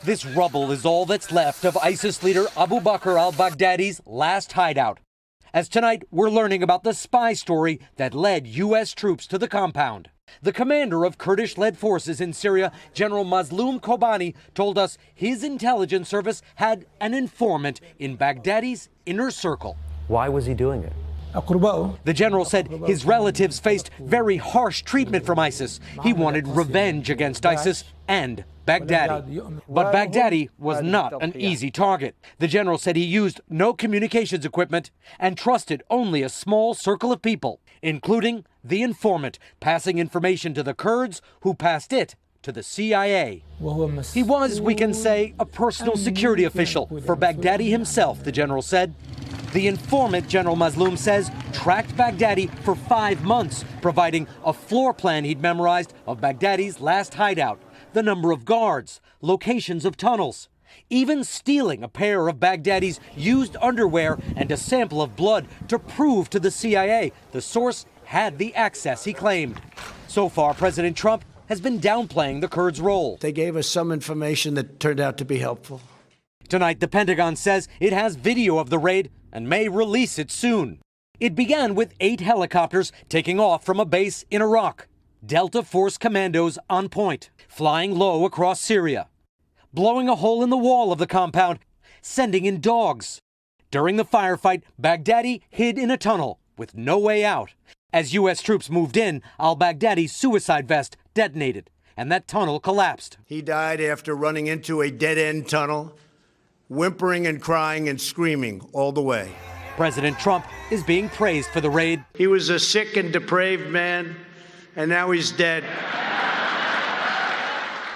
This rubble is all that's left of ISIS leader Abu Bakr al-Baghdadi's last hideout. As tonight, we're learning about the spy story that led U.S. troops to the compound. The commander of Kurdish-led forces in Syria, General Mazloum Kobani, told us his intelligence service had an informant in Baghdadi's inner circle. Why was he doing it? The general said his relatives faced very harsh treatment from ISIS. He wanted revenge against ISIS and Baghdadi. But Baghdadi was not an easy target. The general said he used no communications equipment and trusted only a small circle of people, including the informant, passing information to the Kurds who passed it to the CIA. He was, we can say, a personal security official for Baghdadi himself, the general said. The informant, General Mazloum says, tracked Baghdadi for 5 months, providing a floor plan he'd memorized of Baghdadi's last hideout, the number of guards, locations of tunnels, even stealing a pair of Baghdadi's used underwear and a sample of blood to prove to the CIA the source had the access he claimed. So far, President Trump has been downplaying the Kurds' role. They gave us some information that turned out to be helpful. Tonight, the Pentagon says it has video of the raid and may release it soon. It began with 8 helicopters taking off from a base in Iraq. Delta Force commandos on point, flying low across Syria, blowing a hole in the wall of the compound, sending in dogs. During the firefight, Baghdadi hid in a tunnel with no way out. As U.S. troops moved in, al-Baghdadi's suicide vest detonated, and that tunnel collapsed. He died after running into a dead-end tunnel, whimpering and crying and screaming all the way. President Trump is being praised for the raid. He was a sick and depraved man, and now he's dead.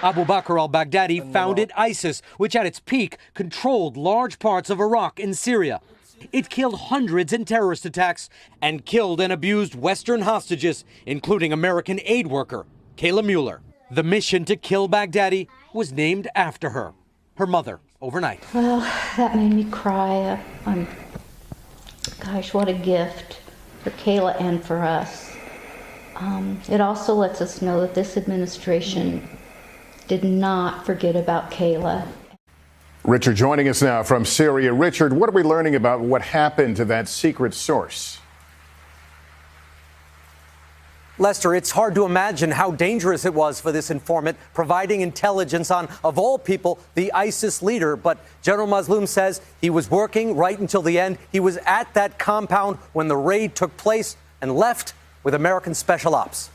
Abu Bakr al-Baghdadi founded ISIS, which at its peak controlled large parts of Iraq and Syria. It killed hundreds in terrorist attacks and killed and abused Western hostages, including American aid worker Kayla Mueller. The mission to kill Baghdadi was named after her mother, overnight. Well, that made me cry. Gosh, what a gift for Kayla and for us. It also lets us know that this administration did not forget about Kayla. Richard joining us now from Syria. Richard, what are we learning about what happened to that secret source? Lester, it's hard to imagine how dangerous it was for this informant, providing intelligence on, of all people, the ISIS leader. But General Mazloum says he was working right until the end. He was at that compound when the raid took place and left with American Special Ops.